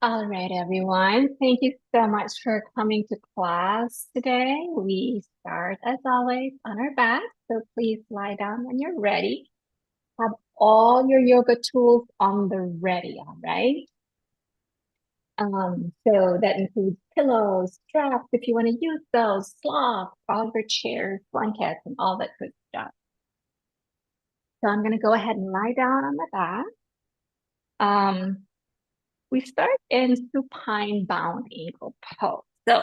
All right, everyone. Thank you so much for coming to class today. We start, as always, on our back. So please lie down when you're ready. Have all your yoga tools on the ready, all right? So that includes pillows, straps, if you want to use those, cloths, all your chairs, blankets, and all that good stuff. So I'm going to go ahead and lie down on my back. Um, we start in supine bound ankle pose. So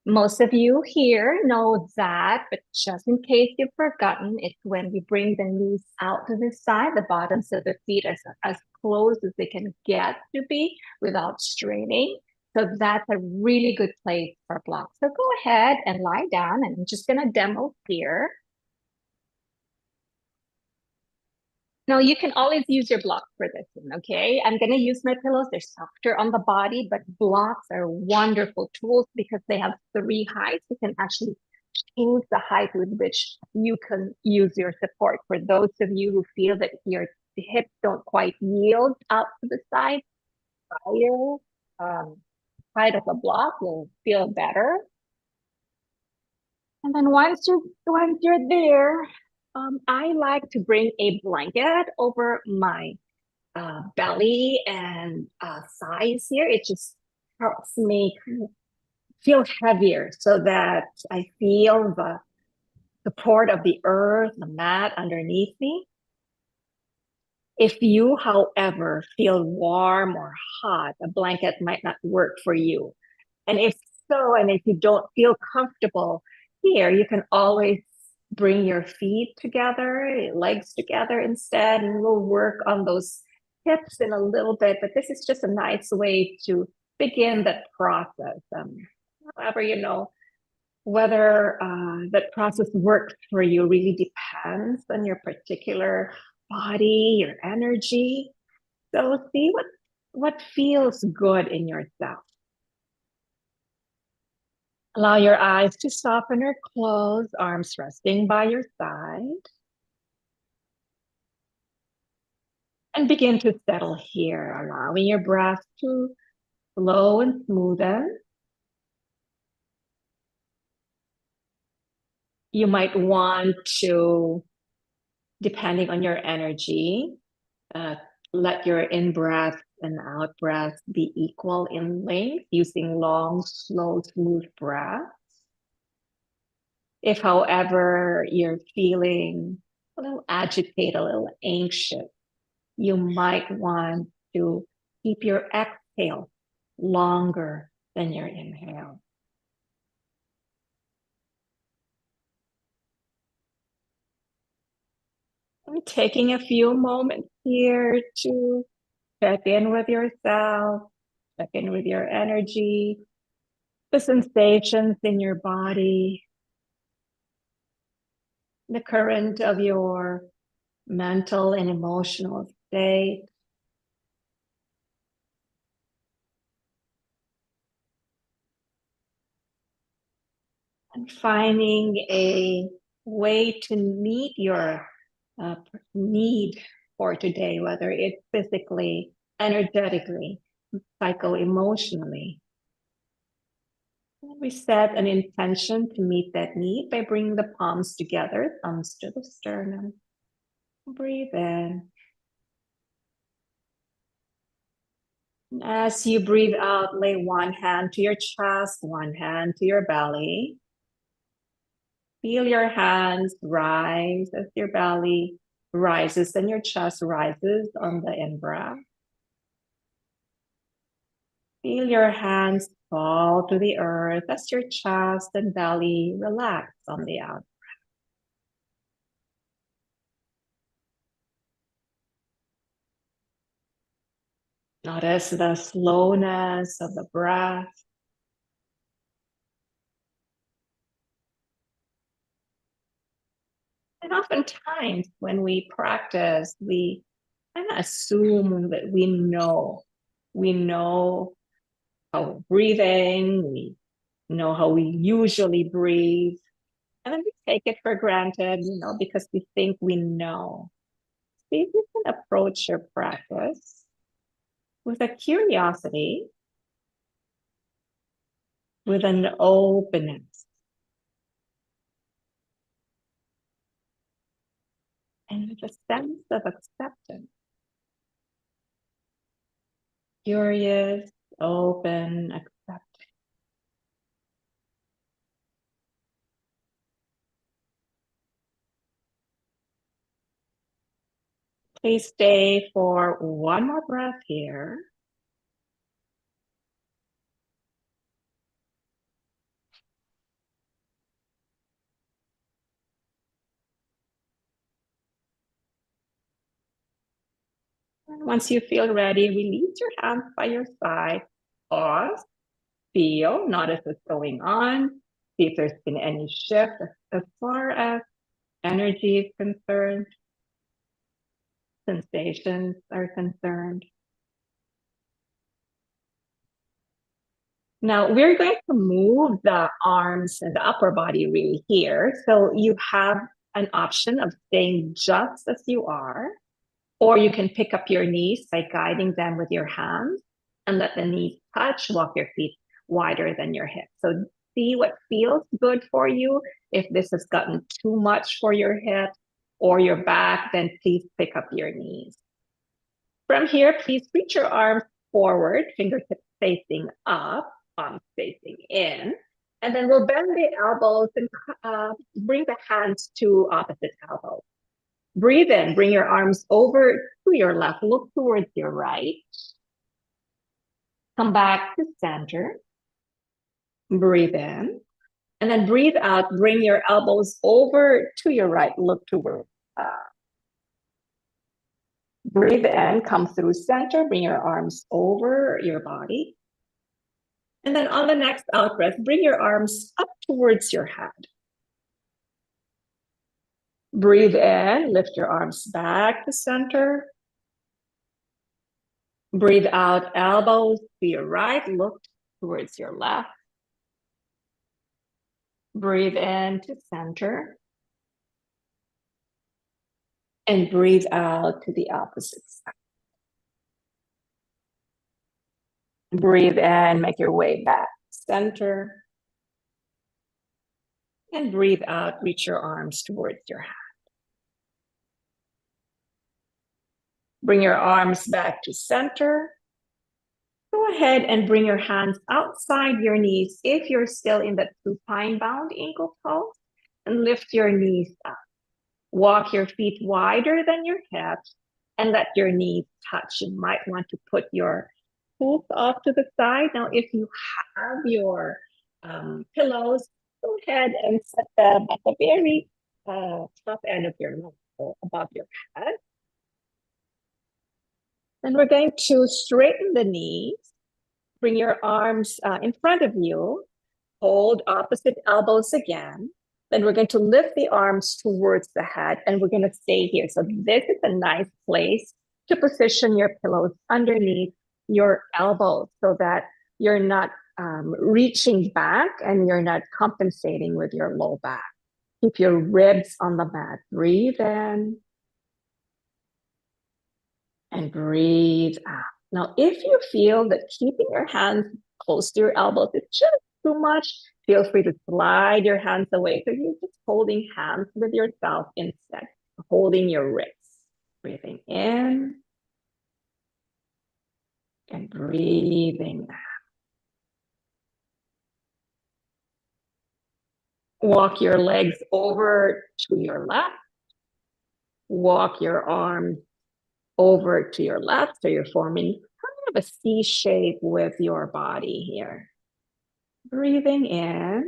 most of you here know that, but just in case you've forgotten, it's when we bring the knees out to the side, the bottoms of the feet as close as they can get to be without straining. So that's a really good place for blocks. So go ahead and lie down, and I'm just going to demo here. No, you can always use your blocks for this one, okay? I'm going to use my pillows. They're softer on the body, but blocks are wonderful tools because they have three heights. You can actually change the height with which you can use your support. For those of you who feel that your hips don't quite yield out to the side, higher height of a block will feel better. And then once you're there, I like to bring a blanket over my belly and thighs here. It just helps me kind of feel heavier so that I feel the support of the earth, the mat underneath me. If you, however, feel warm or hot, a blanket might not work for you. And if so, and if you don't feel comfortable here, you can always bring your feet together, your legs together instead, and we'll work on those hips in a little bit. But this is just a nice way to begin that process. However, whether that process works for you really depends on your particular body, your energy. So see what feels good in yourself. Allow your eyes to soften or close, arms resting by your side. And begin to settle here, allowing your breath to flow and smoothen. You might want to, depending on your energy, uh, let your in-breath and out-breath be equal in length using long, slow, smooth breaths. If, however, you're feeling a little agitated, a little anxious, you might want to keep your exhale longer than your inhale. And taking a few moments here to check in with yourself, check in with your energy, the sensations in your body, the current of your mental and emotional state. And finding a way to meet your uh, need for today, whether it's physically, energetically, psycho-emotionally. We set an intention to meet that need by bringing the palms together, thumbs to the sternum. Breathe in. As you breathe out, lay one hand to your chest, one hand to your belly. Feel your hands rise as your belly rises and your chest rises on the in-breath. Feel your hands fall to the earth as your chest and belly relax on the out. Notice the slowness of the breath. And oftentimes when we practice, we kind of assume that we know how we're breathing, we know how we usually breathe. And then we take it for granted, because we think we know. See if you can approach your practice with a curiosity, with an openness, and with a sense of acceptance. Curious, open, accepting. Please stay for one more breath here. And once you feel ready, release your hands by your side. Pause, feel, notice what's going on. See if there's been any shift as far as energy is concerned, sensations are concerned. Now we're going to move the arms and the upper body really here. So you have an option of staying just as you are, or you can pick up your knees by guiding them with your hands and let the knees touch, walk your feet wider than your hips. So see what feels good for you. If this has gotten too much for your hip or your back, then please pick up your knees. From here, please reach your arms forward, fingertips facing up, palms facing in. And then we'll bend the elbows and bring the hands to opposite elbows. Breathe in, bring your arms over to your left, look towards your right. Come back to center. Breathe in. And then breathe out, bring your elbows over to your right, look toward. Breathe in, come through center, bring your arms over your body. And then on the next out breath, bring your arms up towards your head. Breathe in, lift your arms back to center. Breathe out, elbows to your right, look towards your left. Breathe in to center. And breathe out to the opposite side. Breathe in, make your way back center. And breathe out, reach your arms towards your head. Bring your arms back to center. Go ahead and bring your hands outside your knees if you're still in that supine bound ankle pose, and lift your knees up. Walk your feet wider than your hips and let your knees touch. You might want to put your hoof off to the side. Now, if you have your pillows, go ahead and set them at the very top end of your mat, so above your head. Then we're going to straighten the knees. Bring your arms in front of you. Hold opposite elbows again. Then we're going to lift the arms towards the head and we're going to stay here. So this is a nice place to position your pillows underneath your elbows so that you're not reaching back and you're not compensating with your low back. Keep your ribs on the mat. Breathe in and breathe out. Now, if you feel that keeping your hands close to your elbows is just too much, feel free to slide your hands away. So you're just holding hands with yourself instead, holding your wrists. Breathing in and breathing out. Walk your legs over to your left. Walk your arms over to your left. So you're forming kind of a C shape with your body here. Breathing in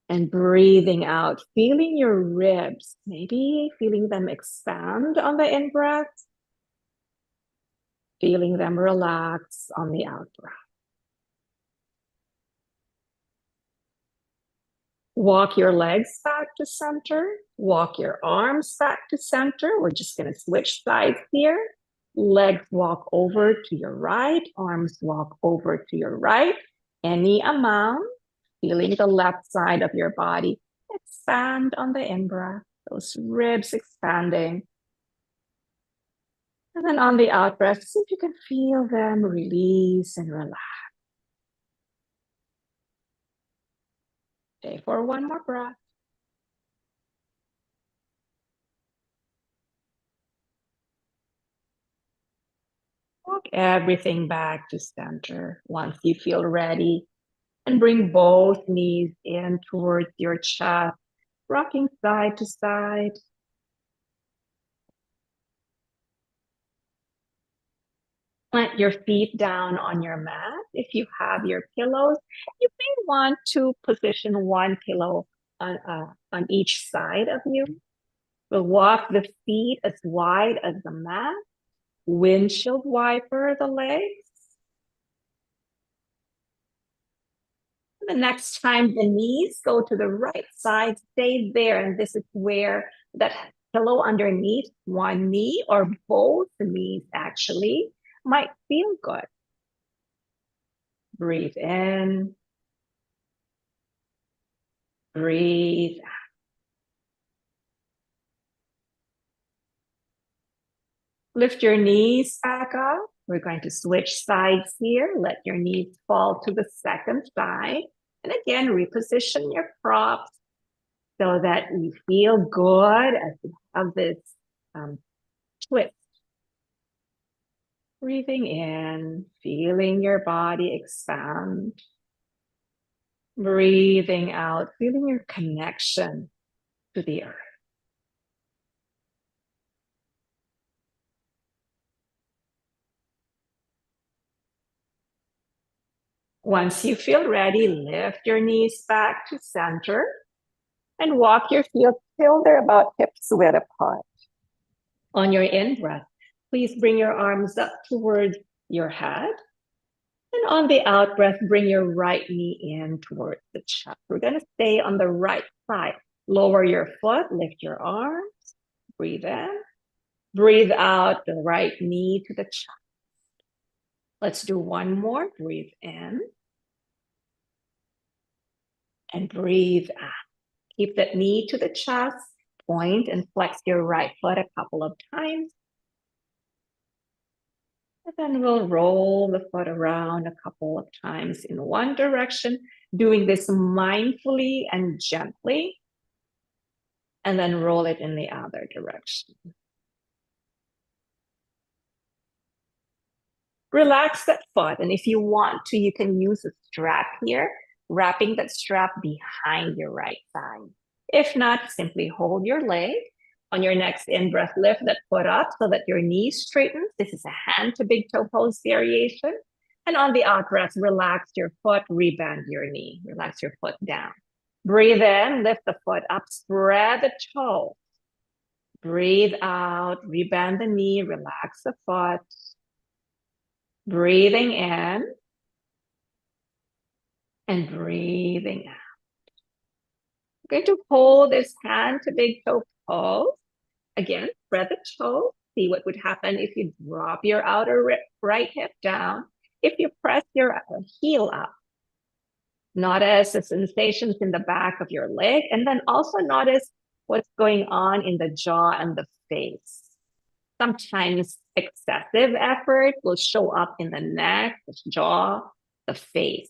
and breathing out, feeling your ribs, maybe feeling them expand on the in-breath, feeling them relax on the out-breath. Walk your legs back to center. Walk your arms back to center. We're just going to switch sides here. Legs walk over to your right. Arms walk over to your right. Any amount. Feeling the left side of your body expand on the in-breath. Those ribs expanding. And then on the out breath, see if you can feel them release and relax. Okay, for one more breath. Walk everything back to center once you feel ready. And bring both knees in towards your chest, rocking side to side. Plant your feet down on your mat. If you have your pillows, you may want to position one pillow on each side of you. We'll walk the feet as wide as the mat, windshield wiper the legs. The next time the knees go to the right side, stay there. And this is where that pillow underneath one knee or both knees actually might feel good. Breathe in. Breathe out. Lift your knees back up. We're going to switch sides here. Let your knees fall to the second side. And again, reposition your props so that you feel good as you have this twist. Breathing in, feeling your body expand. Breathing out, feeling your connection to the earth. Once you feel ready, lift your knees back to center and walk your feet till they're about hips width apart. On your in-breath, please bring your arms up towards your head. And on the out-breath, bring your right knee in towards the chest. We're going to stay on the right side. Lower your foot, lift your arms, breathe in. Breathe out the right knee to the chest. Let's do one more. Breathe in. And breathe out. Keep that knee to the chest. Point and flex your right foot a couple of times. And then we'll roll the foot around a couple of times in one direction, doing this mindfully and gently. And then roll it in the other direction. Relax that foot. And if you want to, you can use a strap here, wrapping that strap behind your right thigh. If not, simply hold your leg. On your next in-breath, lift that foot up so that your knees straighten. This is a hand to big toe pose variation. And on the out-breath, relax your foot, rebend your knee. Relax your foot down. Breathe in, lift the foot up, spread the toe. Breathe out, rebend the knee, relax the foot. Breathing in and breathing out. I'm going to hold this hand to big toe pose. Again, spread the toe. See what would happen if you drop your outer right hip down. If you press your heel up, notice the sensations in the back of your leg, and then also notice what's going on in the jaw and the face. Sometimes excessive effort will show up in the neck, the jaw, the face.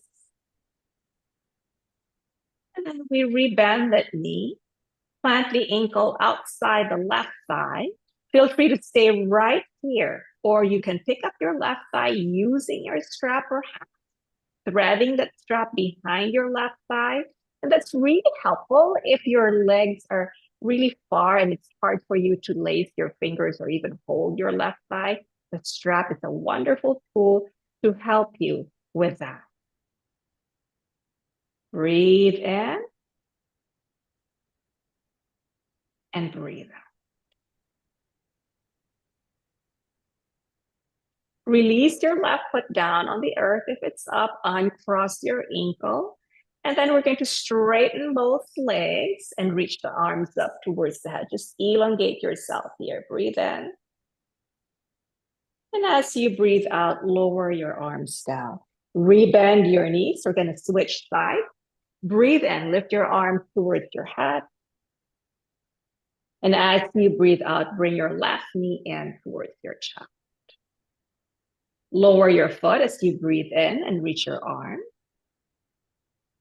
And then we rebend that knee, plant the ankle outside the left thigh. Feel free to stay right here, or you can pick up your left thigh using your strap or hat, threading that strap behind your left thigh. And that's really helpful if your legs are really far and it's hard for you to lace your fingers or even hold your left thigh. The strap is a wonderful tool to help you with that. Breathe in and breathe out. Release your left foot down on the earth. If it's up, uncross your ankle. And then we're going to straighten both legs and reach the arms up towards the head. Just elongate yourself here. Breathe in. And as you breathe out, lower your arms down. Rebend your knees. We're going to switch sides. Breathe in. Lift your arms towards your head. And as you breathe out, bring your left knee in towards your chest. Lower your foot as you breathe in and reach your arm.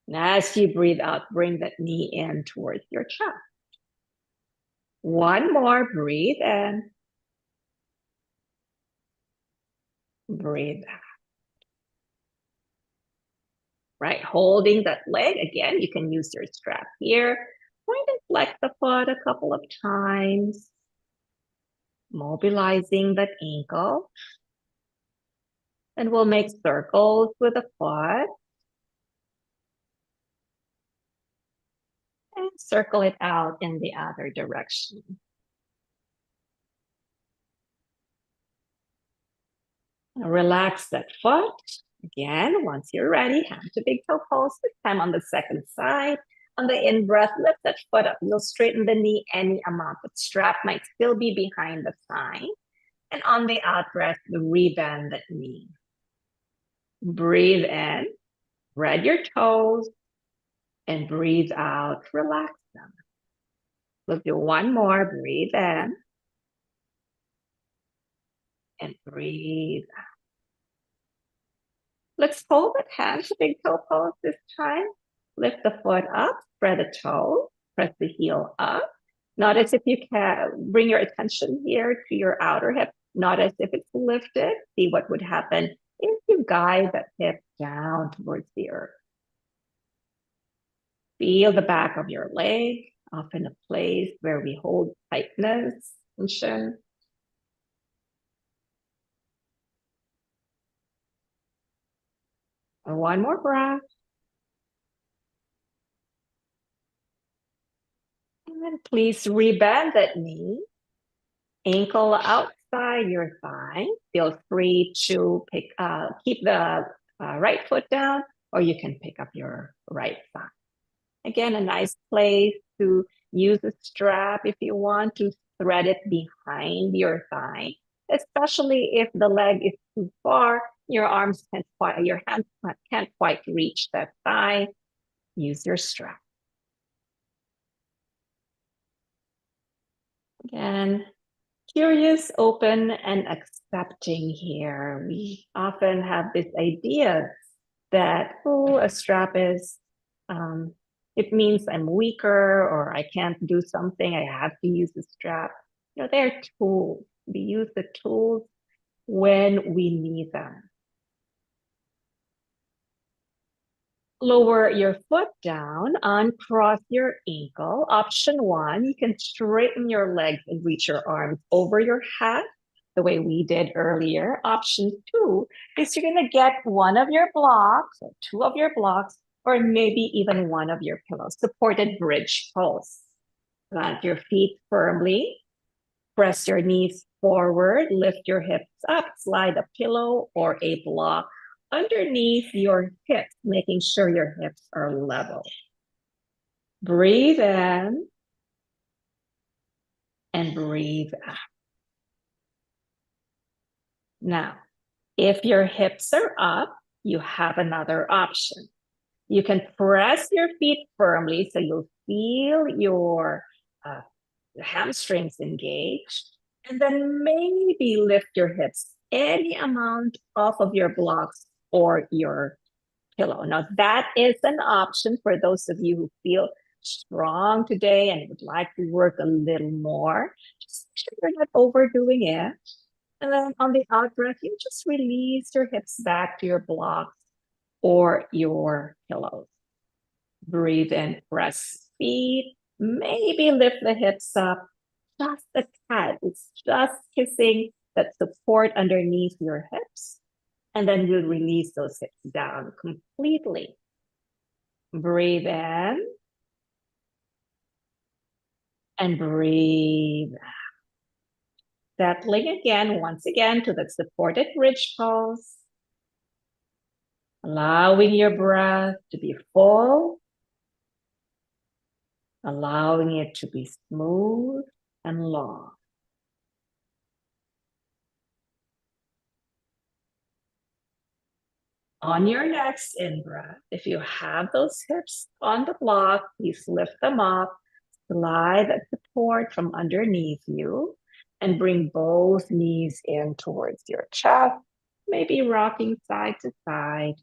And as you breathe out, bring that knee in towards your chest. One more, breathe in. Breathe out. Right, holding that leg. Again, you can use your strap here. Point and flex the foot a couple of times. Mobilizing that ankle. And we'll make circles with the foot. And circle it out in the other direction. Now relax that foot. Again, once you're ready, hand to big toe pose. This time on the second side. On the in-breath, lift that foot up. You'll straighten the knee any amount. The strap might still be behind the thigh. And on the out-breath, rebend that knee. Breathe in, spread your toes, and breathe out. Relax them. We'll do one more. Breathe in. And breathe out. Let's hold that hand to big toe pose this time. Lift the foot up, spread the toe, press the heel up. Notice if you can bring your attention here to your outer hip. Notice if it's lifted. See what would happen if you guide that hip down towards the earth. Feel the back of your leg, often a place where we hold tightness, tension. And one more breath. And then please rebend that knee. Ankle outside your thigh. Feel free to keep the right foot down, or you can pick up your right thigh. Again, a nice place to use a strap if you want to thread it behind your thigh, especially if the leg is too far, your hands can't quite reach that thigh. Use your strap. Again, curious, open, and accepting here. We often have this idea that, oh, a strap is, it means I'm weaker or I can't do something. I have to use the strap. You know, they're tools. We use the tools when we need them. Lower your foot down, uncross your ankle. Option one, you can straighten your legs and reach your arms over your head the way we did earlier. Option two is you're gonna get one of your blocks or two of your blocks or maybe even one of your pillows, supported bridge pose. Plant your feet firmly, press your knees forward, lift your hips up, slide a pillow or a block underneath your hips, making sure your hips are level. Breathe in and breathe out. Now, if your hips are up, you have another option. You can press your feet firmly so you'll feel your hamstrings engaged, and then maybe lift your hips any amount off of your blocks or your pillow. Now, that is an option for those of you who feel strong today and would like to work a little more. Just make sure you're not overdoing it. And then on the out breath, you just release your hips back to your blocks or your pillows. Breathe in, press feet, maybe lift the hips up just a tad. It's just kissing that support underneath your hips. And then you'll release those hips down completely. Breathe in and breathe out. Settling again, once again, to the supported bridge pose. Allowing your breath to be full. Allowing it to be smooth and long. On your next in-breath, if you have those hips on the block, please lift them up, slide that support from underneath you, and bring both knees in towards your chest. maybe rocking side to side.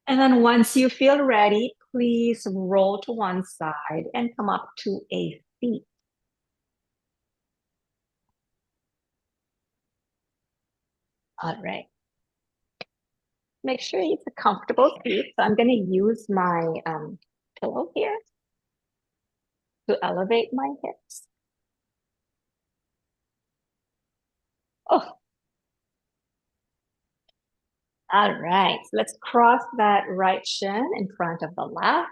And then once you feel ready, please roll to one side and come up to a seat. All right. Make sure it's a comfortable seat. So I'm going to use my pillow here to elevate my hips. Oh, all right. So let's cross that right shin in front of the left.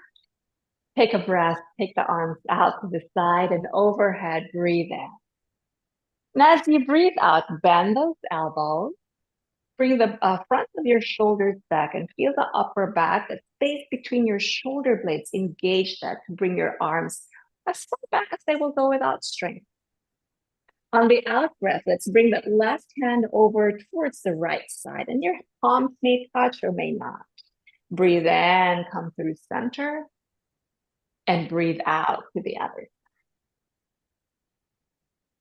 Take a breath, take the arms out to the side and overhead, breathe in. And as you breathe out, bend those elbows. Bring the front of your shoulders back and feel the upper back, the space between your shoulder blades. Engage that to bring your arms as far back as they will go without strength. On the out breath, let's bring the left hand over towards the right side, and your palms may touch or may not. Breathe in, come through center, and breathe out to the other.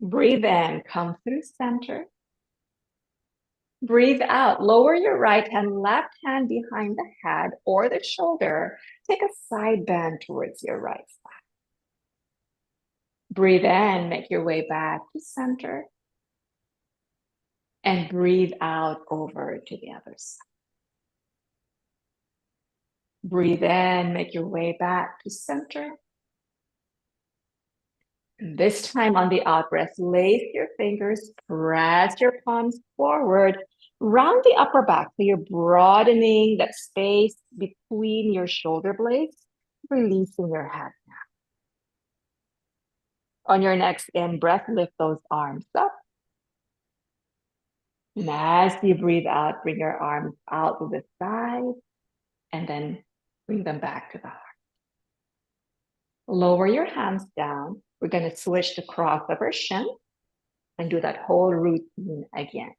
Breathe in, come through center. Breathe out. Lower your right hand, left hand behind the head or the shoulder. Take a side bend towards your right side. Breathe in, make your way back to center. And breathe out over to the other side. Breathe in, make your way back to center. And this time on the out breath, lace your fingers, press your palms forward, round the upper back. So you're broadening that space between your shoulder blades, releasing your head now. On your next in breath, lift those arms up. And as you breathe out, bring your arms out to the side and then bring them back to the heart. Lower your hands down. We're going to switch to crossover shin and do that whole routine again.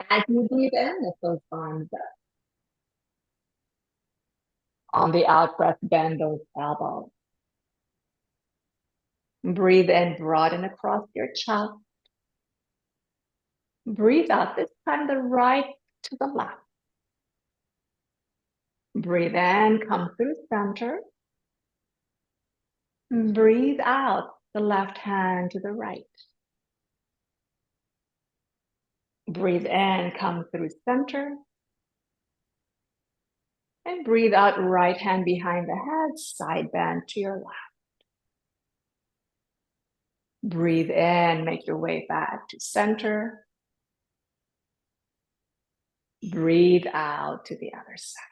As you breathe in, lift those arms up. On the out breath, bend those elbows. Breathe in, broaden across your chest. Breathe out, this time the right to the left. Breathe in, come through center. Breathe out, the left hand to the right. Breathe in, come through center. And breathe out, right hand behind the head, side bend to your left. Breathe in, make your way back to center. Breathe out to the other side.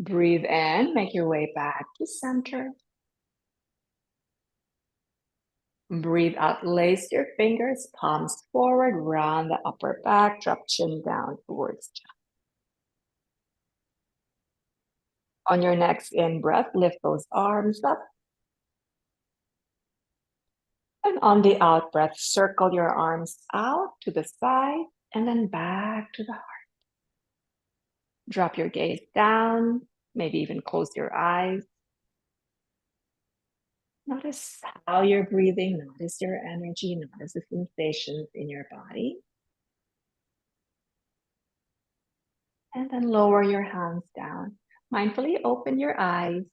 Breathe in, make your way back to center. Breathe out, lace your fingers, palms forward, round the upper back, drop chin down towards chest. On your next in breath, lift those arms up. And on the out breath, circle your arms out to the side and then back to the heart. Drop your gaze down, maybe even close your eyes. Notice how you're breathing, notice your energy, notice the sensations in your body. And then lower your hands down. Mindfully open your eyes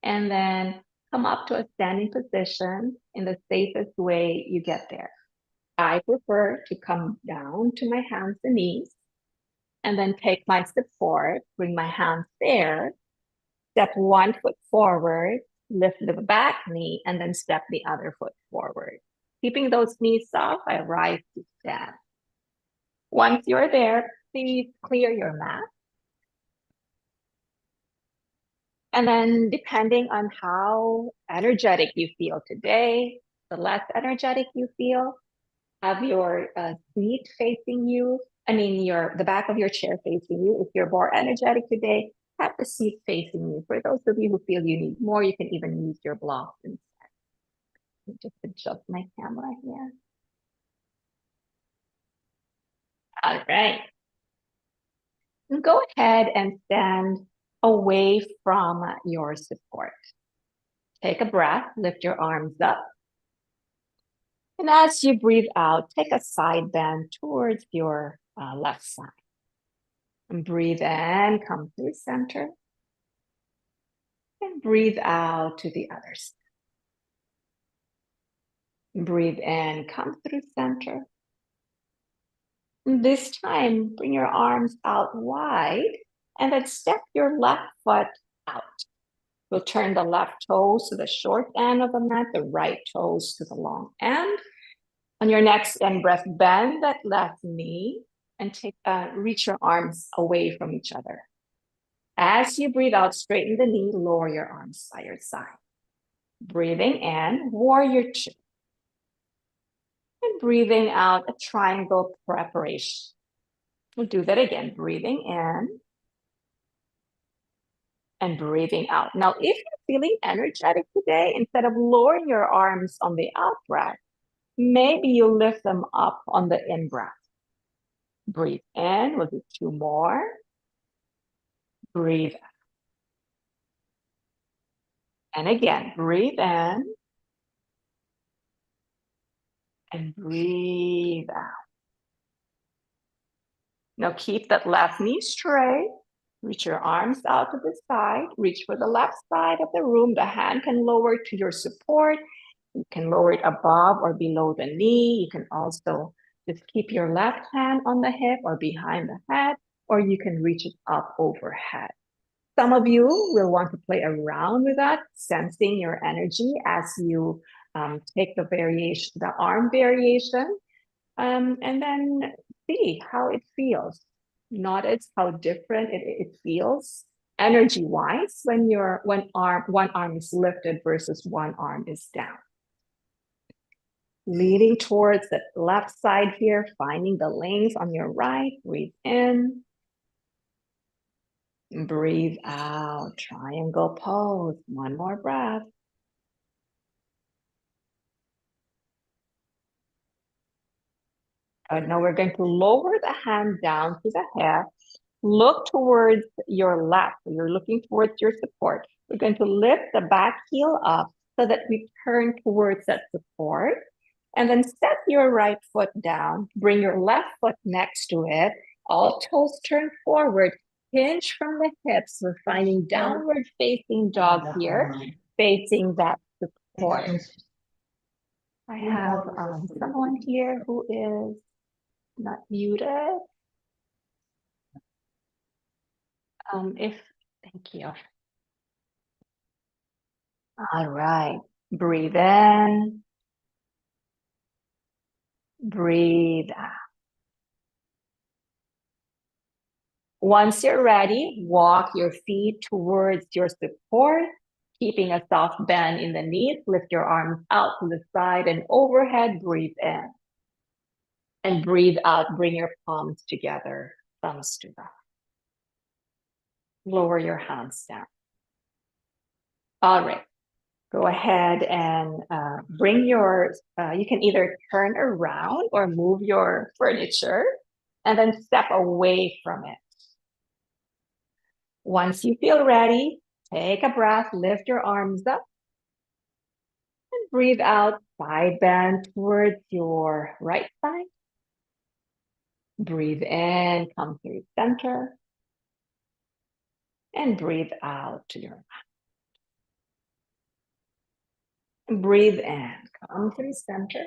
and then come up to a standing position in the safest way you get there. I prefer to come down to my hands and knees and then take my support, bring my hands there, step one foot forward, lift the back knee, and then step the other foot forward. Keeping those knees soft, I rise to stand. Once you're there, please clear your mat. And then depending on how energetic you feel today, the less energetic you feel, have your seat facing you. I mean, the back of your chair facing you. If you're more energetic today, have the seat facing you. For those of you who feel you need more, you can even use your blocks instead. Just adjust my camera here. All right. And go ahead and stand away from your support. Take a breath, lift your arms up. And as you breathe out, take a side bend towards your left side. And breathe in, come through center. And breathe out to the other side. Breathe in, come through center. And this time, bring your arms out wide and then step your left foot out. We'll turn the left toes to the short end of the mat, the right toes to the long end. On your next in-breath, bend that left knee and reach your arms away from each other. As you breathe out, straighten the knee, lower your arms by your side. Breathing in, warrior two. And breathing out, a triangle preparation. We'll do that again, breathing in and breathing out. Now, if you're feeling energetic today, instead of lowering your arms on the out breath, maybe you lift them up on the in breath. Breathe in, we'll do two more. Breathe out. And again, breathe in and breathe out. Now keep that left knee straight. Reach your arms out to the side. Reach for the left side of the room. The hand can lower to your support. You can lower it above or below the knee. You can also just keep your left hand on the hip or behind the head, or you can reach it up overhead. Some of you will want to play around with that, sensing your energy as you take the variation, the arm variation, and then see how it feels. Notice how different it feels energy-wise when one arm is lifted versus one arm is down. Leaning towards the left side here, finding the lanes on your right. Breathe in. Breathe out. Triangle pose. One more breath. Now we're going to lower the hand down to the hip. Look towards your left. You're looking towards your support. We're going to lift the back heel up so that we turn towards that support. And then step your right foot down. Bring your left foot next to it. All toes turn forward. Hinge from the hips. We're finding downward facing dog here, facing that support. I have someone here who is not muted. Thank you. All right, breathe in, breathe out. Once you're ready, walk your feet towards your support, keeping a soft bend in the knees. Lift your arms out to the side and overhead. Breathe in. And breathe out. Bring your palms together, thumbs to the. Lower your hands down. All right. Go ahead and bring you can either turn around or move your furniture and then step away from it. Once you feel ready, take a breath, lift your arms up and breathe out, side bend towards your right side. Breathe in, come through center. And breathe out to your left. Breathe in, come through center.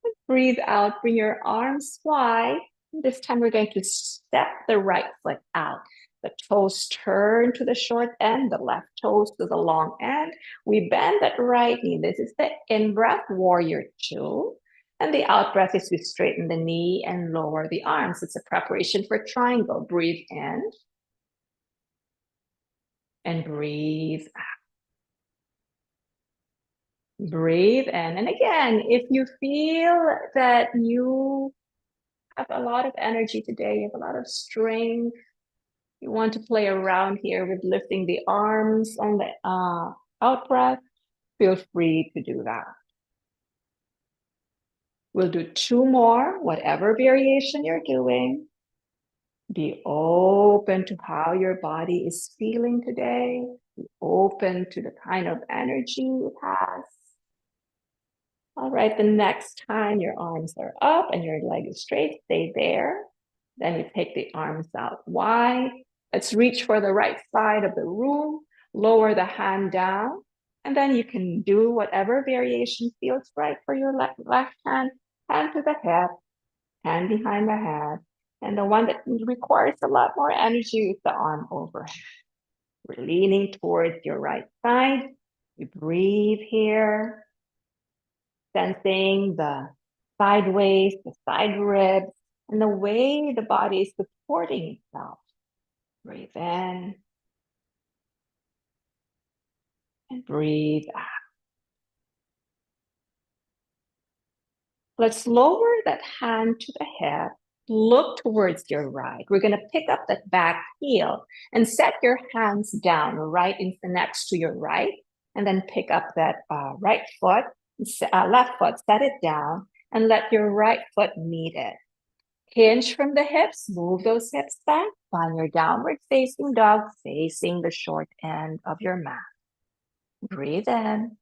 And breathe out, bring your arms wide. This time we're going to step the right foot out. The toes turn to the short end, the left toes to the long end. We bend that right knee. This is the in-breath, warrior two. And the out-breath is we straighten the knee and lower the arms. It's a preparation for triangle. Breathe in. And breathe out. Breathe in. And again, if you feel that you have a lot of energy today, you have a lot of strength, you want to play around here with lifting the arms on the out breath, feel free to do that. We'll do two more, whatever variation you're doing. Be open to how your body is feeling today. Be open to the kind of energy it has. All right, the next time your arms are up and your leg is straight, stay there. Then you take the arms out wide. Let's reach for the right side of the room. Lower the hand down. And then you can do whatever variation feels right for your left hand. Hand to the hip, hand behind the head. And the one that requires a lot more energy is the arm overhead. We're leaning towards your right side. You breathe here, sensing the sideways, the side ribs, and the way the body is supporting itself. Breathe in and breathe out. Let's lower that hand to the hip. Look towards your right. We're going to pick up that back heel and set your hands down right next to your right. And then pick up that right foot, left foot, set it down, and let your right foot meet it. Hinge from the hips, move those hips back, find your downward facing dog, facing the short end of your mat. Breathe in.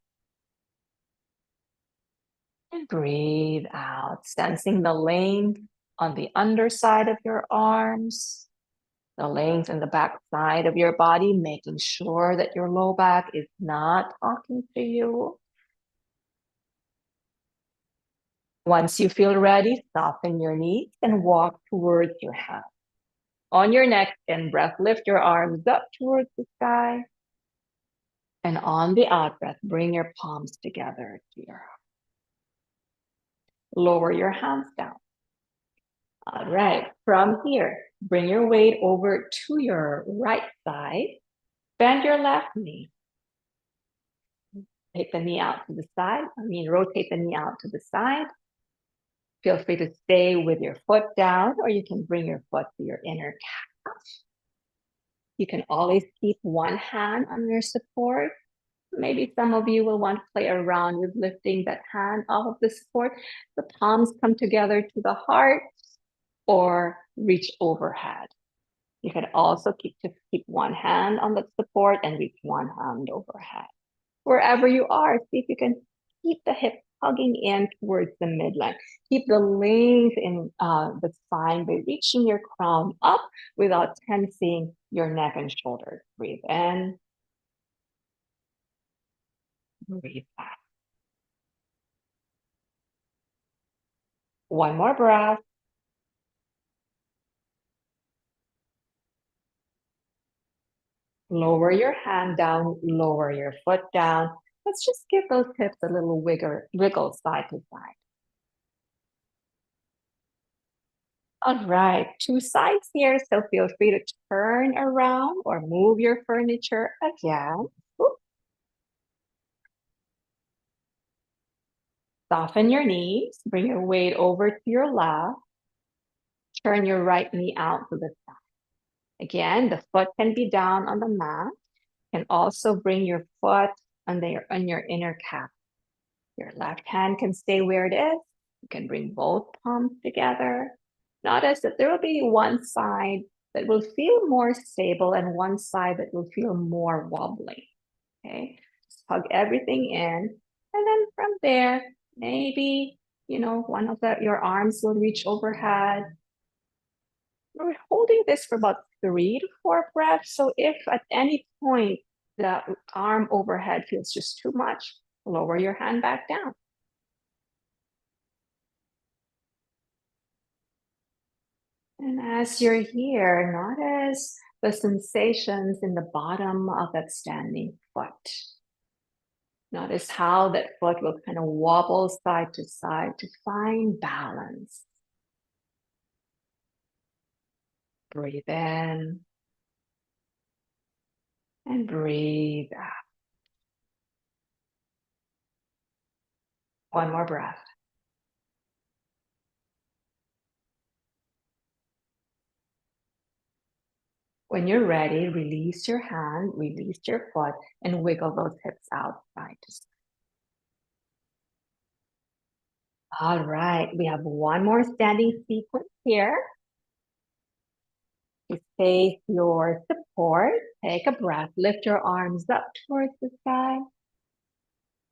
And breathe out, sensing the length on the underside of your arms, the length in the back side of your body, making sure that your low back is not talking to you. Once you feel ready, soften your knees and walk towards your hand. On your next in-breath, lift your arms up towards the sky. And on the out-breath, bring your palms together to your heart. Lower your hands down. All right, from here, bring your weight over to your right side. Bend your left knee. Take the knee out to the side. Rotate the knee out to the side. Feel free to stay with your foot down, or you can bring your foot to your inner calf. You can always keep one hand on your support. Maybe some of you will want to play around with lifting that hand off of the support. The palms come together to the heart or reach overhead. You can also keep one hand on the support and reach one hand overhead. Wherever you are, see if you can keep the hips hugging in towards the midline. Keep the length in the spine by reaching your crown up without tensing your neck and shoulders. Breathe in. Breathe out. One more breath. Lower your hand down, lower your foot down. Let's just give those hips a little wiggle side to side. All right, two sides here, so feel free to turn around or move your furniture again. Oops. Soften your knees, bring your weight over to your left. Turn your right knee out to the side. Again, the foot can be down on the mat. You can also bring your foot on your inner calf. Your left hand can stay where it is. You can bring both palms together. Notice that there will be one side that will feel more stable and one side that will feel more wobbly. Okay, just hug everything in. And then from there, maybe, one of your arms will reach overhead. We're holding this for about 3 to 4 breaths. So if at any point the arm overhead feels just too much, lower your hand back down. And as you're here, notice the sensations in the bottom of that standing foot. Notice how that foot will kind of wobble side to find balance. Breathe in and breathe out. One more breath. When you're ready, release your hand, release your foot, and wiggle those hips out side to side. All right, we have one more standing sequence here. To face your support, take a breath. Lift your arms up towards the sky.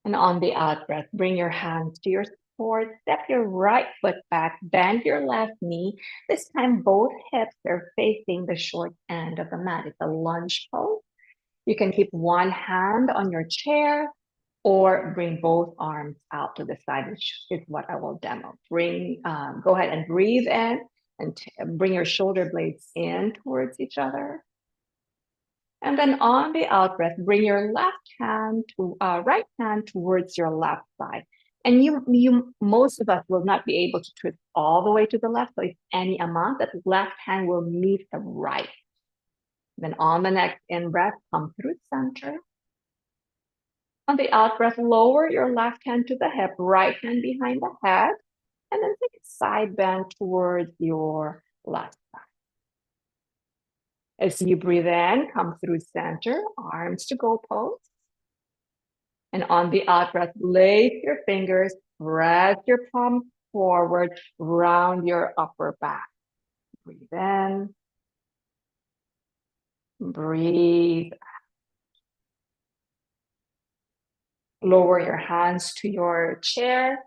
And on the out breath, bring your hands to your support. Step your right foot back. Bend your left knee. This time, both hips are facing the short end of the mat. It's a lunge pose. You can keep one hand on your chair or bring both arms out to the side, which is what I will demo. Go ahead and breathe in and bring your shoulder blades in towards each other. And then on the out breath, bring your right hand towards your left side. And most of us will not be able to twist all the way to the left. So if any amount, that left hand will meet the right. Then on the next in breath, come through center. On the out breath, lower your left hand to the hip, right hand behind the head, and then take a side bend towards your left side. As you breathe in, come through center, arms to go pose. And on the out breath, lace your fingers, press your palms forward, round your upper back. Breathe in, breathe. Lower your hands to your chair.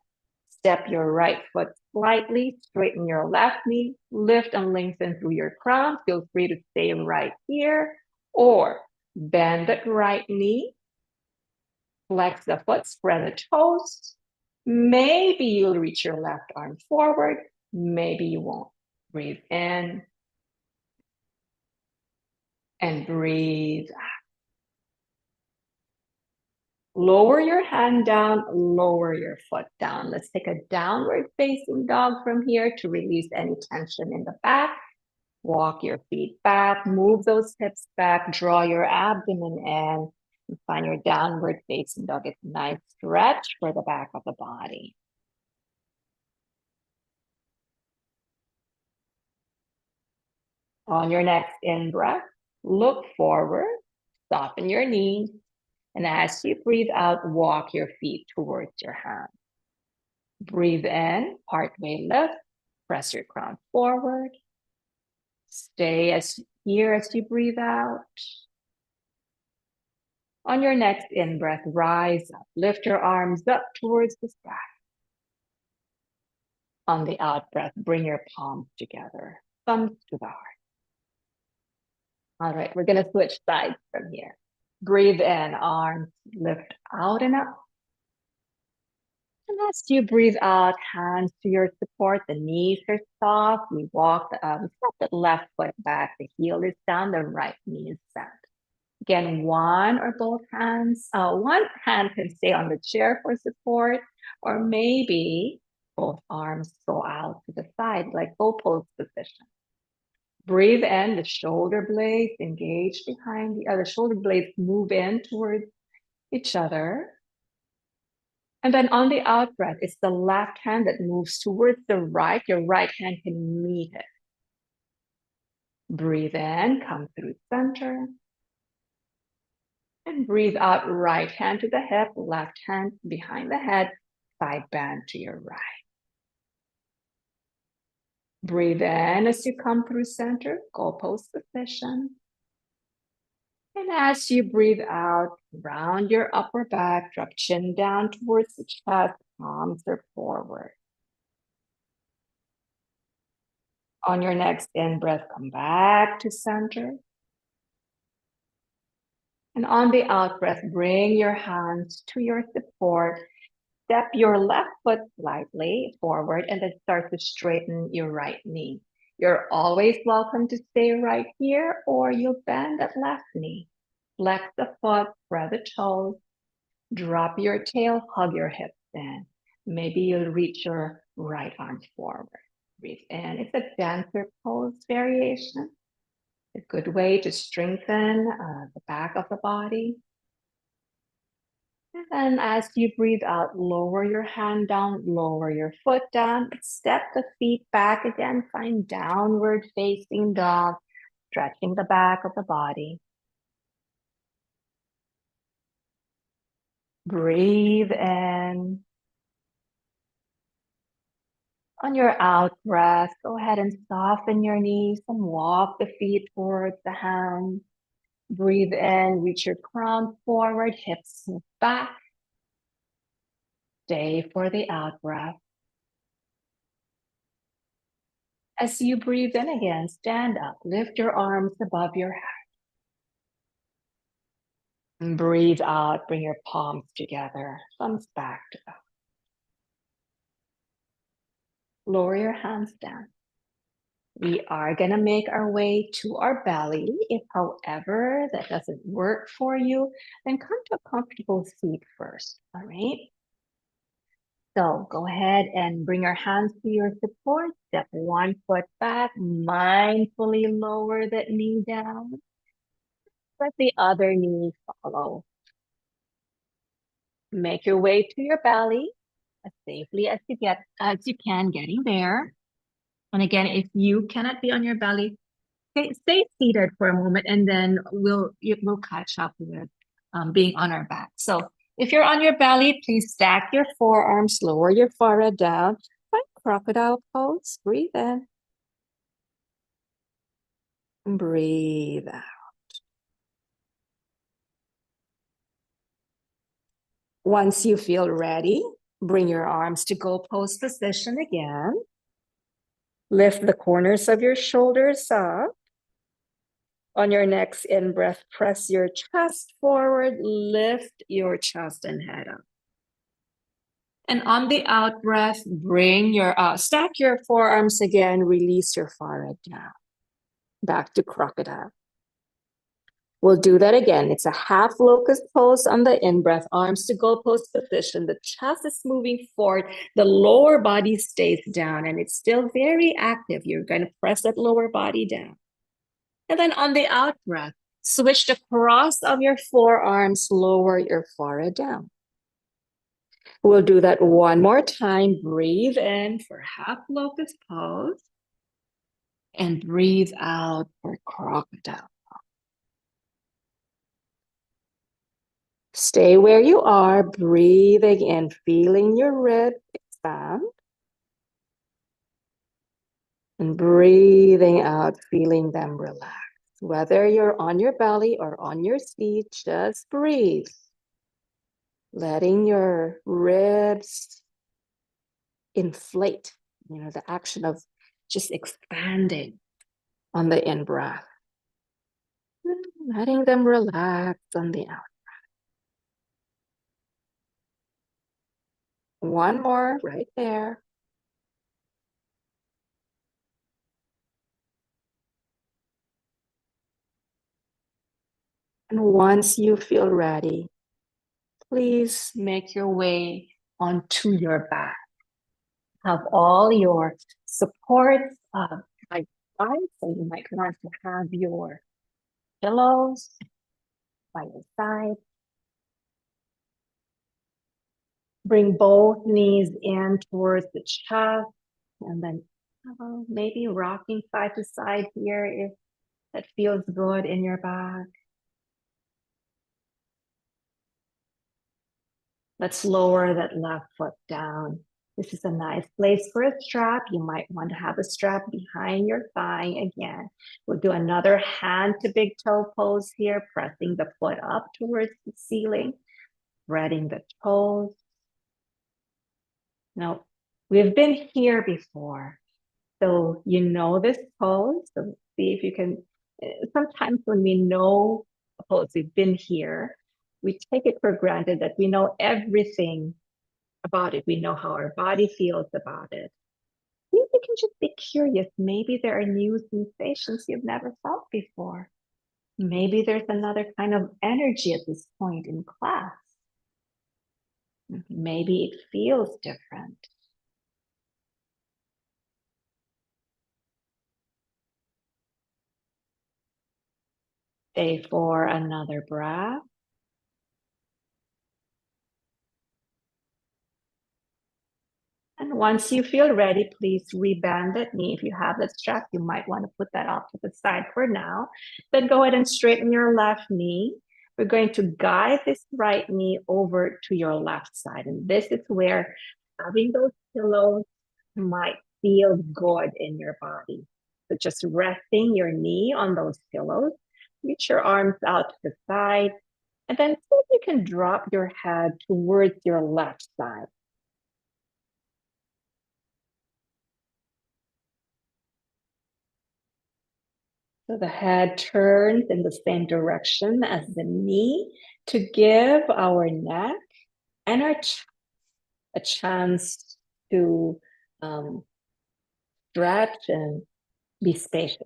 Step your right foot slightly, straighten your left knee, lift and lengthen through your crown. Feel free to stay right here or bend that right knee, flex the foot, spread the toes. Maybe you'll reach your left arm forward, maybe you won't. Breathe in and breathe out. Lower your hand down, lower your foot down. Let's take a downward facing dog from here to release any tension in the back. Walk your feet back, move those hips back, draw your abdomen in, and find your downward facing dog. It's a nice stretch for the back of the body. On your next in-breath, look forward, soften your knees, and as you breathe out, walk your feet towards your hands. Breathe in, partway lift, press your crown forward. Stay here as you breathe out. On your next in-breath, rise up, lift your arms up towards the sky. On the out-breath, bring your palms together, thumbs to the heart. All right, we're gonna switch sides from here. Breathe in, arms lift out and up. And as you breathe out, hands to your support, the knees are soft. We step the left foot back, the heel is down, the right knee is bent. Again, one or both hands, one hand can stay on the chair for support, or maybe both arms go out to the side, like bow pose position. Breathe in, the shoulder blades engage behind the other. Shoulder blades move in towards each other. And then on the out breath, it's the left hand that moves towards the right. Your right hand can meet it. Breathe in, come through center. And breathe out, right hand to the hip, left hand behind the head, side bend to your right. Breathe in as you come through center, goal pose position. And as you breathe out, round your upper back, drop chin down towards the chest, palms are forward. On your next in-breath, come back to center. And on the out-breath, bring your hands to your support. Step your left foot slightly forward and then start to straighten your right knee. You're always welcome to stay right here, or you'll bend that left knee. Flex the foot, spread the toes, drop your tail, hug your hips in. Maybe you'll reach your right arm forward. Breathe in. It's a dancer pose variation. A good way to strengthen the back of the body. And then as you breathe out, lower your hand down, lower your foot down, step the feet back again, find downward facing dog, stretching the back of the body. Breathe in. On your out breath, go ahead and soften your knees and walk the feet towards the hands. Breathe in, reach your crown forward, hips back. Stay for the out breath. As you breathe in again, stand up, lift your arms above your head. And breathe out, bring your palms together, thumbs back to up. Lower your hands down. We are going to make our way to our belly. If, however, that doesn't work for you, then come to a comfortable seat first, all right? So go ahead and bring your hands to your support. Step one foot back, mindfully lower that knee down. Let the other knee follow. Make your way to your belly as safely as you can, getting there. And again, if you cannot be on your belly, stay seated for a moment, and then we'll catch up with being on our back. So if you're on your belly, please stack your forearms, lower your forehead down. Find crocodile pose. Breathe in. Breathe out. Once you feel ready, bring your arms to goal pose position again. Lift the corners of your shoulders up. On your next in-breath, press your chest forward, lift your chest and head up. And on the out-breath, bring your, stack your forearms again, release your forehead down. Back to crocodile. We'll do that again. It's a half locust pose on the in-breath, arms to goal pose position. The chest is moving forward. The lower body stays down and it's still very active. You're going to press that lower body down. And then on the out breath, switch the cross of your forearms, lower your forehead down. We'll do that one more time. Breathe in for half locust pose and breathe out for crocodile. Stay where you are, breathing in, feeling your ribs expand. And breathing out, feeling them relax. Whether you're on your belly or on your seat, just breathe. Letting your ribs inflate, the action of just expanding on the in-breath. Letting them relax on the out. One more right there. And once you feel ready, please make your way onto your back. Have all your supports by side, so you might want to have your pillows by your side. Bring both knees in towards the chest, and then maybe rocking side to side here if that feels good in your back. Let's lower that left foot down. This is a nice place for a strap. You might want to have a strap behind your thigh again. We'll do another hand to big toe pose here, pressing the foot up towards the ceiling, spreading the toes. Now, we've been here before, so you know this pose. So see if you can, sometimes when we know a pose, we've been here, we take it for granted that we know everything about it. We know how our body feels about it. You can just be curious. Maybe there are new sensations you've never felt before. Maybe there's another kind of energy at this point in class. Maybe it feels different. Stay for another breath. And once you feel ready, please reband that knee. If you have that strap, you might want to put that off to the side for now. Then go ahead and straighten your left knee. We're going to guide this right knee over to your left side. And this is where having those pillows might feel good in your body. So just resting your knee on those pillows, reach your arms out to the side, and then see if you can drop your head towards your left side. So the head turns in the same direction as the knee to give our neck and our a chance to stretch and be spacious.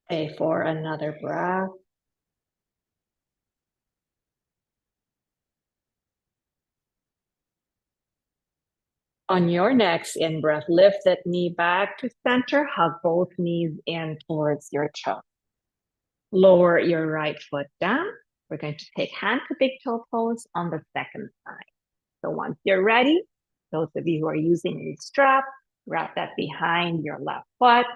Stay for another breath. On your next in-breath, lift that knee back to center, hug both knees in towards your chest. Lower your right foot down. We're going to take hand to big toe pose on the second side. So once you're ready, those of you who are using a strap, wrap that behind your left foot.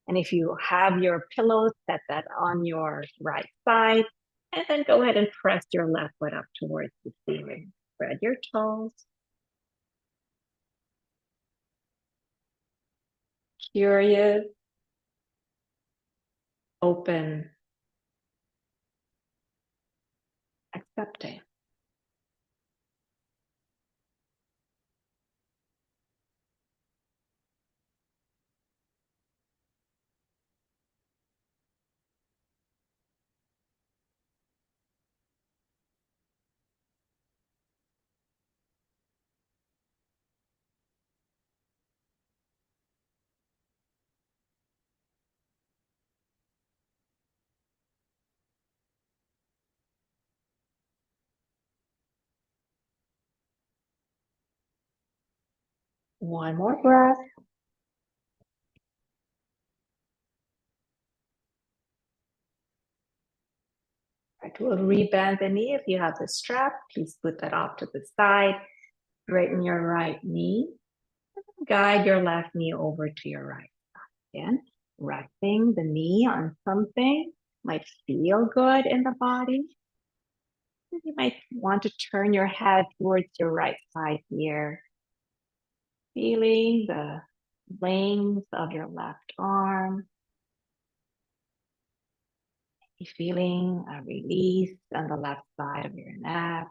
And if you have your pillows, set that on your right side. And then go ahead and press your left foot up towards the ceiling. Spread your toes. Curious, open, accepting. One more breath. Right, we'll rebend the knee. If you have the strap, please put that off to the side. Straighten your right knee. Guide your left knee over to your right side. Again, resting the knee on something might feel good in the body. You might want to turn your head towards your right side here. Feeling the length of your left arm. Feeling a release on the left side of your neck.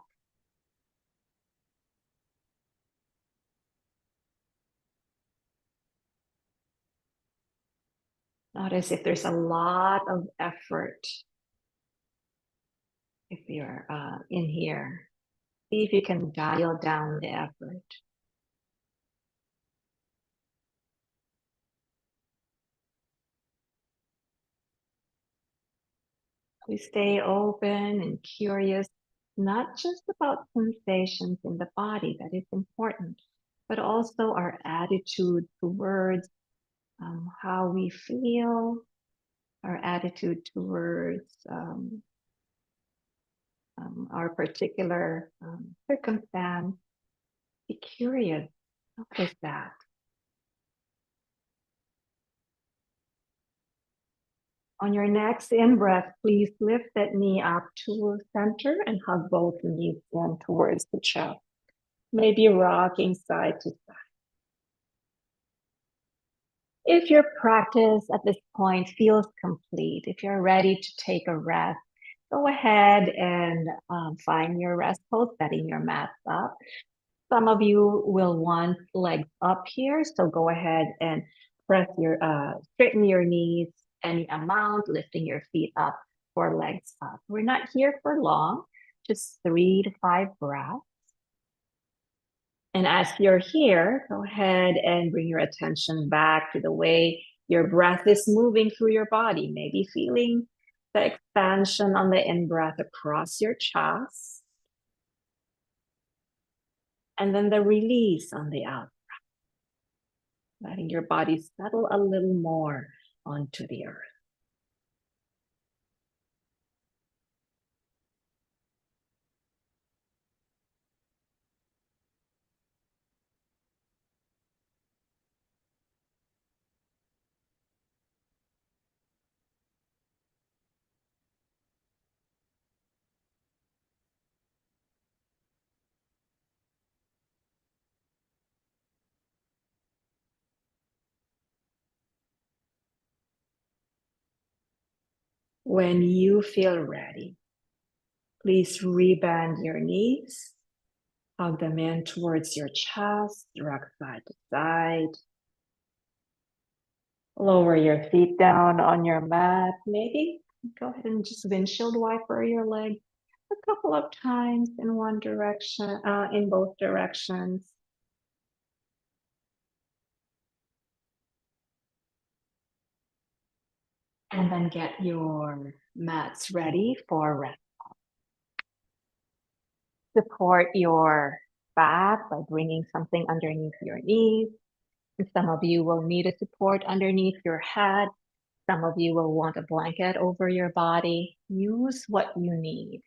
Notice if there's a lot of effort. If you're in here, see if you can dial down the effort. We stay open and curious, not just about sensations in the body, that is important, but also our attitude towards how we feel, our attitude towards our particular circumstance. Be curious. Notice that. On your next in-breath, please lift that knee up to center and hug both knees in towards the chest. Maybe rocking side to side. If your practice at this point feels complete, if you're ready to take a rest, go ahead and find your rest pose, setting your mats up. Some of you will want legs up here, so go ahead and straighten your knees any amount, lifting your feet up for legs up. We're not here for long, just 3 to 5 breaths. And as you're here, go ahead and bring your attention back to the way your breath is moving through your body, maybe feeling the expansion on the in-breath across your chest. And then the release on the out. Letting your body settle a little more onto the earth. When you feel ready, please rebend your knees, hug them in towards your chest, rock side to side. Lower your feet down on your mat. Maybe go ahead and just windshield wiper your leg a couple of times in one direction, in both directions. And then get your mats ready for rest. Support your back by bringing something underneath your knees. And some of you will need a support underneath your head. Some of you will want a blanket over your body. Use what you need.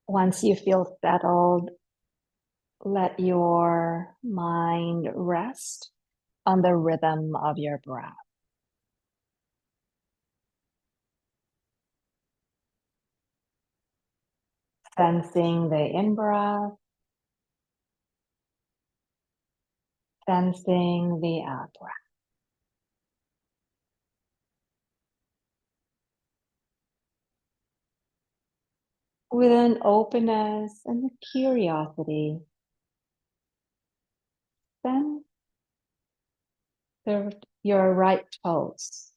Once you feel settled, let your mind rest on the rhythm of your breath. Sensing the in-breath, sensing the out-breath. With an openness and a curiosity, then your right toes.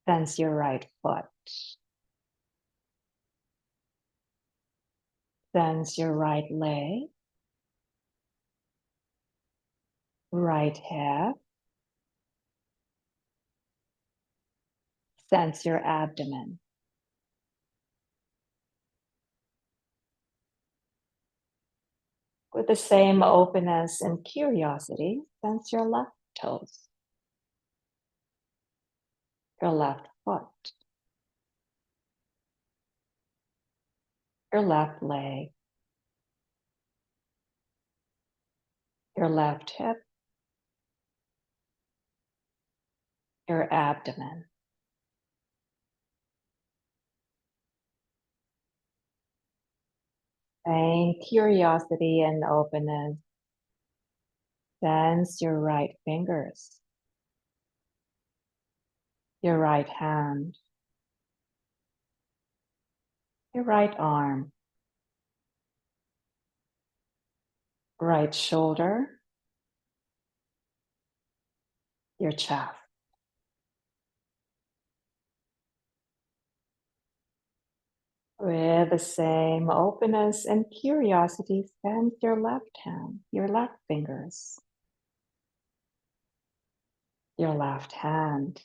Sense your right foot. Sense your right leg, right hip. Sense your abdomen. With the same openness and curiosity, sense your left toes, your left foot, your left leg, your left hip, your abdomen. Same curiosity and openness. Sense your right fingers, your right hand, your right arm, right shoulder, your chest. With the same openness and curiosity, sense your left hand, your left fingers, your left hand,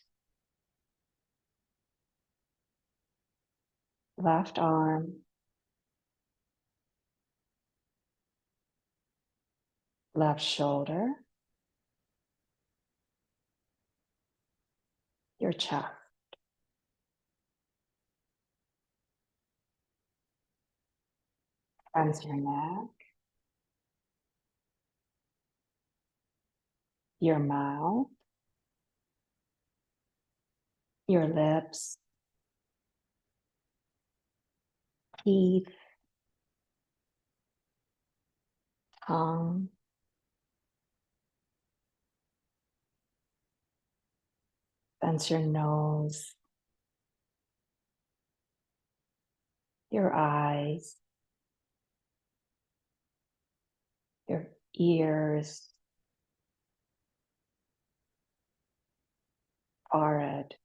left arm, left shoulder, your chest. Sense your neck, your mouth, your lips, teeth, tongue. Sense your nose, your eyes, your ears, forehead,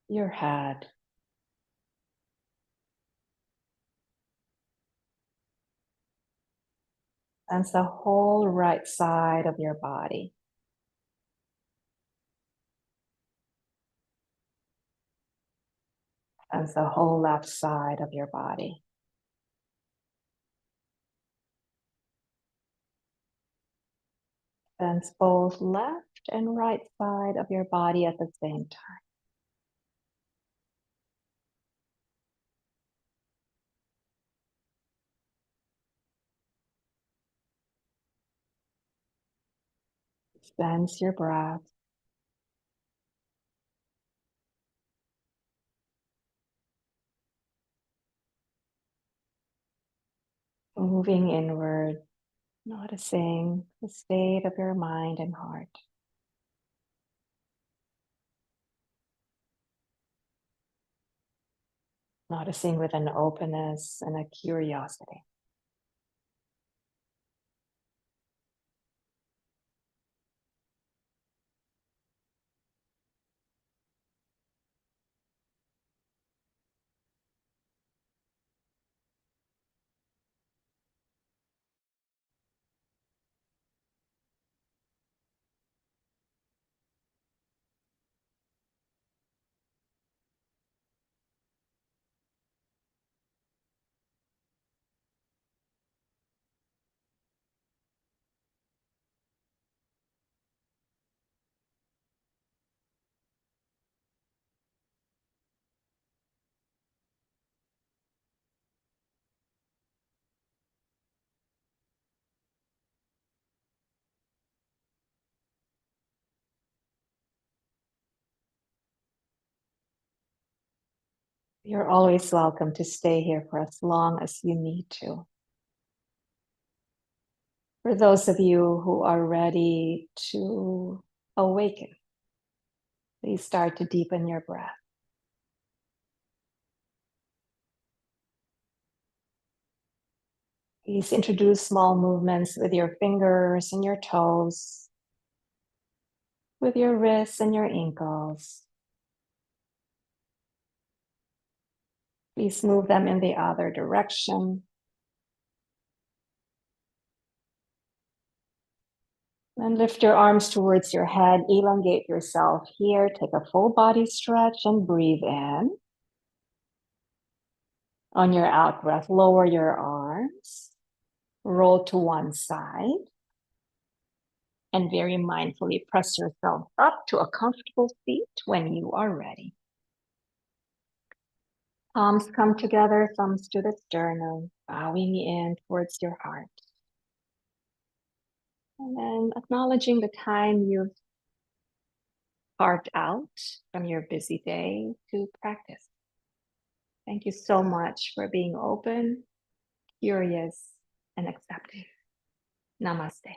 your head. Sense the whole right side of your body. Sense the whole left side of your body. Sense both left and right side of your body at the same time. Sense your breath. Moving inward, noticing the state of your mind and heart. Noticing with an openness and a curiosity. You're always welcome to stay here for as long as you need to. For those of you who are ready to awaken, please start to deepen your breath. Please introduce small movements with your fingers and your toes, with your wrists and your ankles. Please move them in the other direction. And lift your arms towards your head. Elongate yourself here. Take a full body stretch and breathe in. On your out breath, lower your arms. Roll to one side. And very mindfully press yourself up to a comfortable seat when you are ready. Palms come together, thumbs to the sternum, bowing in towards your heart. And then acknowledging the time you've carved out from your busy day to practice. Thank you so much for being open, curious, and accepting. Namaste.